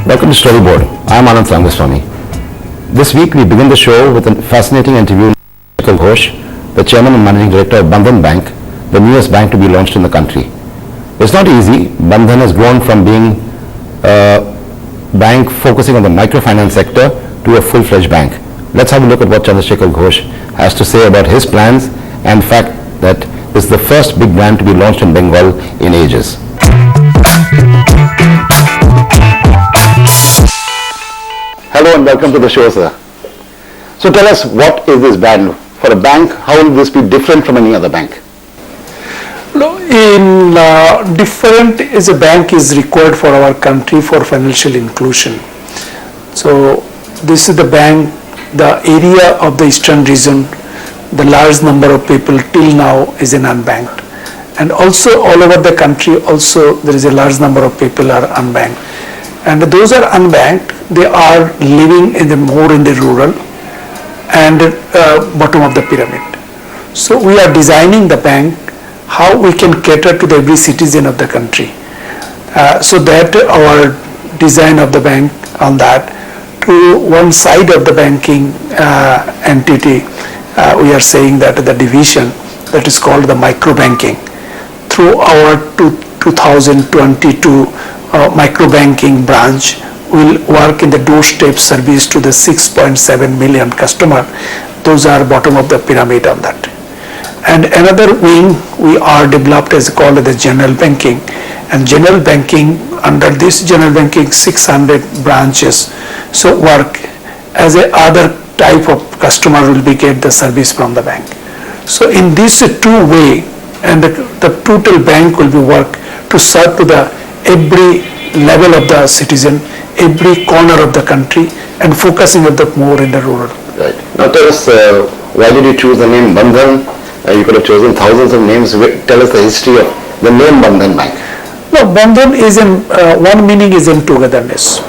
Welcome to Storyboard. I'm Anand Rangaswamy. This week we begin the show with a fascinating interview with Shekhar Ghosh, the Chairman and Managing Director of Bandhan Bank, the newest bank to be launched in the country. It's not easy. Bandhan has grown from being a bank focusing on the microfinance sector to a full-fledged bank. Let's have a look at what Chandra Shekhar Ghosh has to say about his plans and the fact that this is the first big brand to be launched in Bengal in ages. Hello and welcome to the show, sir. So tell us, what is this brand? For a bank, how will this be different from any other bank? Different as a bank is required for our country for financial inclusion. So this is the bank, the area of the eastern region, the large number of people till now is an unbanked. And also all over the country also there is a large number of people are unbanked. And those are unbanked, they are living more in the rural and bottom of the pyramid. So we are designing the bank how we can cater to every citizen of the country. So that our design of the bank on that, to one side of the banking entity, we are saying that the division that is called the micro banking. Through our 2022 micro banking branch will work in the doorstep service to the 6.7 million customer. Those are bottom of the pyramid on that. And another wing we are developed is called the general banking. And general banking, under this general banking 600 branches so work as a other type of customer will be get the service from the bank. So in this two way, and the total bank will be work to serve to the every level of the citizen, every corner of the country, and focusing on the more in the rural. Right. Now tell us, why did you choose the name Bandhan? You could have chosen thousands of names. Tell us the history of the name Bandhan Bank. No, Bandhan is in, one meaning is in togetherness.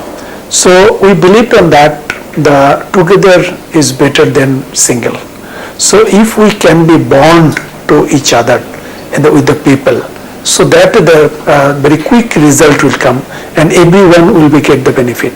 So we believed on that the together is better than single. So if we can be bond to each other with the people, so that the very quick result will come and everyone will be get the benefit.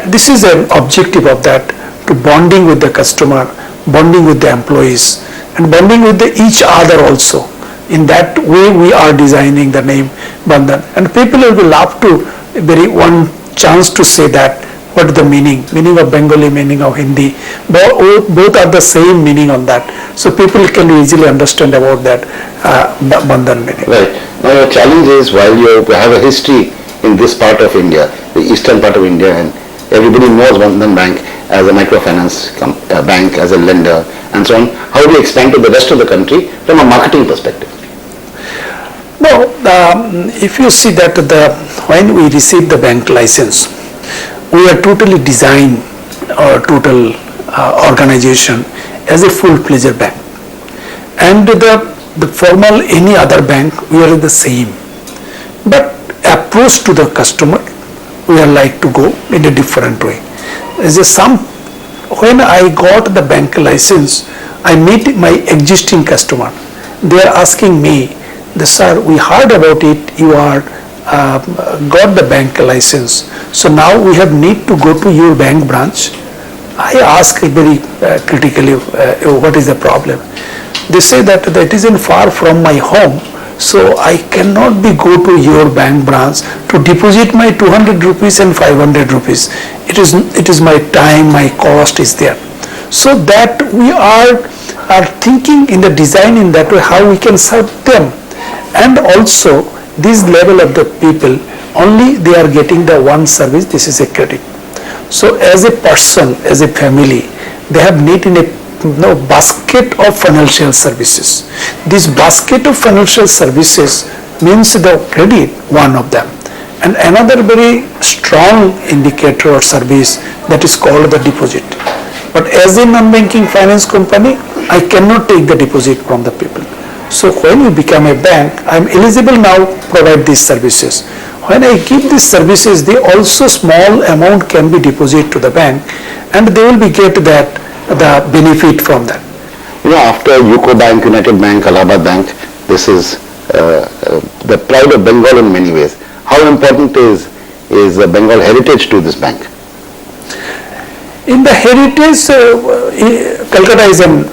This is an objective of that, to bonding with the customer, bonding with the employees, and bonding with each other also. In that way we are designing the name Bandhan, and people will love to very one chance to say that what is the meaning of Bengali, meaning of Hindi, both are the same meaning on that. So people can easily understand about that Bandhan meaning. Right. Now your challenge is, while you have a history in this part of India, the eastern part of India, and everybody knows Bandhan Bank as a microfinance bank, as a lender, and so on, how do you expand to the rest of the country from a marketing perspective? No, if you see that when we receive the bank license, we are totally designed our total organization as a full-fledged bank. And the formal any other bank, we are the same. But approach to the customer, we are like to go in a different way. When I got the bank license, I meet my existing customer. They are asking me, sir, we heard about it, you are got the bank license. So now we have need to go to your bank branch. I ask very critically, what is the problem? They say that it isn't far from my home, so I cannot be go to your bank branch to deposit my 200 rupees and 500 rupees. It is my time, my cost is there. So that we are thinking in the design in that way how we can serve them. And also this level of the people, only they are getting the one service, this is a credit. So as a person, as a family, they have need in a basket of financial services. This basket of financial services means the credit, one of them. And another very strong indicator or service that is called the deposit. But as a non-banking finance company, I cannot take the deposit from the people. So when we become a bank, I am eligible now to provide these services. When I give these services, they also small amount can be deposited to the bank, and they will be get that the benefit from that. You know, after UCO Bank, United Bank, Allahabad Bank, this is the pride of Bengal in many ways. How important is is Bengal heritage to this bank? In the heritage, Calcutta is an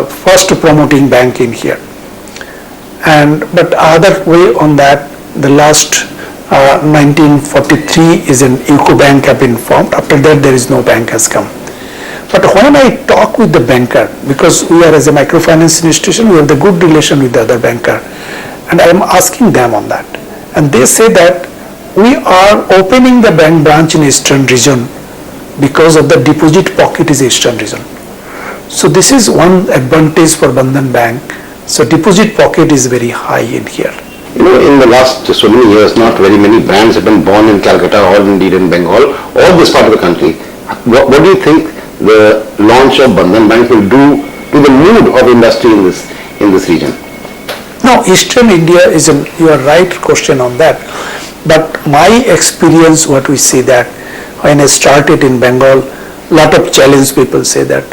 first promoting bank in here. But other way on that, the last 1943 is an UCO bank have been formed. After that, there is no bank has come. But when I talk with the banker, because we are as a microfinance institution, we have the good relation with the other banker, and I am asking them on that. And they say that we are opening the bank branch in eastern region because of the deposit pocket is eastern region. So this is one advantage for Bandhan Bank. So deposit pocket is very high in here. You know, in the last so many years, not very many brands have been born in Calcutta or indeed in Bengal or this part of the country. What do you think the launch of Bandhan Bank will do to the mood of industry in this region? Now, Eastern India is you are right question on that. But my experience, what we see that when I started in Bengal, lot of challenge people say that.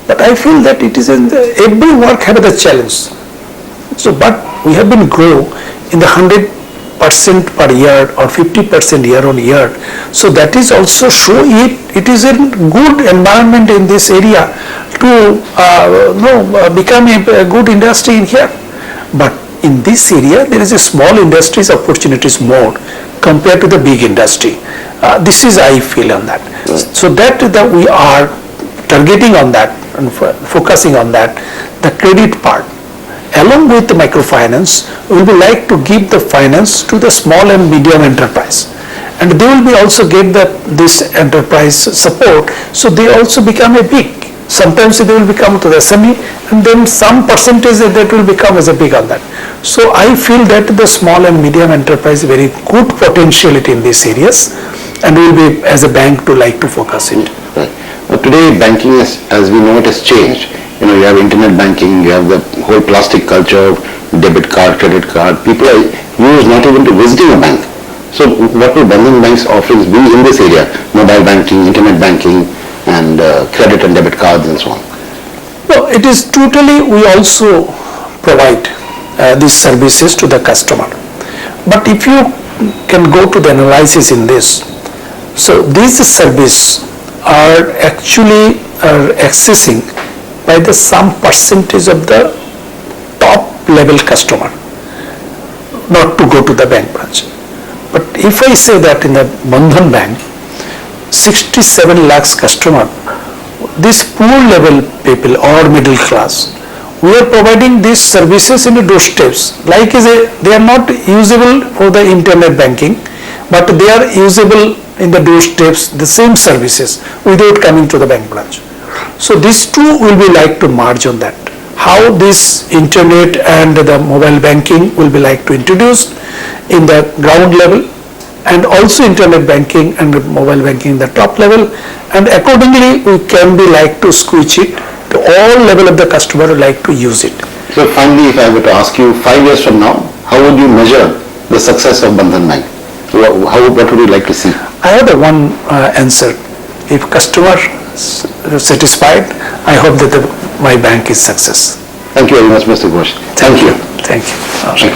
But I feel that it is every work have the challenge. So, but we have been grow in the 100% per year or 50% year on year. So that is also show it is a good environment in this area to become a good industry in here. But in this area, there is a small industries opportunities more compared to the big industry. This is I feel on that. So that we are targeting on that and focusing on that, the credit part. Along with the microfinance, we will like to give the finance to the small and medium enterprise. And they will be also get this enterprise support, so they also become a big. Sometimes they will become to the SME, and then some percentage that will become as a big on that. So I feel that the small and medium enterprise very good potentiality in these areas, and we will be as a bank to like to focus it. Right. Today banking as we know it has changed. You know, you have internet banking, you have the whole plastic culture, debit card, credit card. People are used not even to visiting a bank. So what will Bandhan Bank's offerings be in this area? Mobile banking, internet banking, and credit and debit cards and so on. No, it is totally, we also provide these services to the customer. But if you can go to the analysis in this, so these service are actually accessing by the some percentage of the top level customer, not to go to the bank branch. But if I say that in the Bandhan Bank, 67 lakhs customer, these poor level people or middle class, we are providing these services in the doorsteps. Like they are not usable for the internet banking, but they are usable in the doorsteps, the same services without coming to the bank branch. So these two will be like to merge on that. How this internet and the mobile banking will be like to introduce in the ground level, and also internet banking and mobile banking in the top level, and accordingly we can be like to switch it to all level of the customer who like to use it. So finally, if I were to ask you 5 years from now, how would you measure the success of Bandhan Bank? What would you like to see? I have the one answer. If customer satisfied, I hope that my bank is success. Thank you very much, Mr. Ghosh. Thank you. Thank you. Thank you.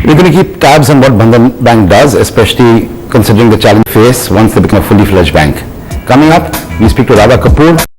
We're going to keep tabs on what Bandhan Bank does, especially considering the challenge faced once they become a fully fledged bank. Coming up, we speak to Radha Kapoor,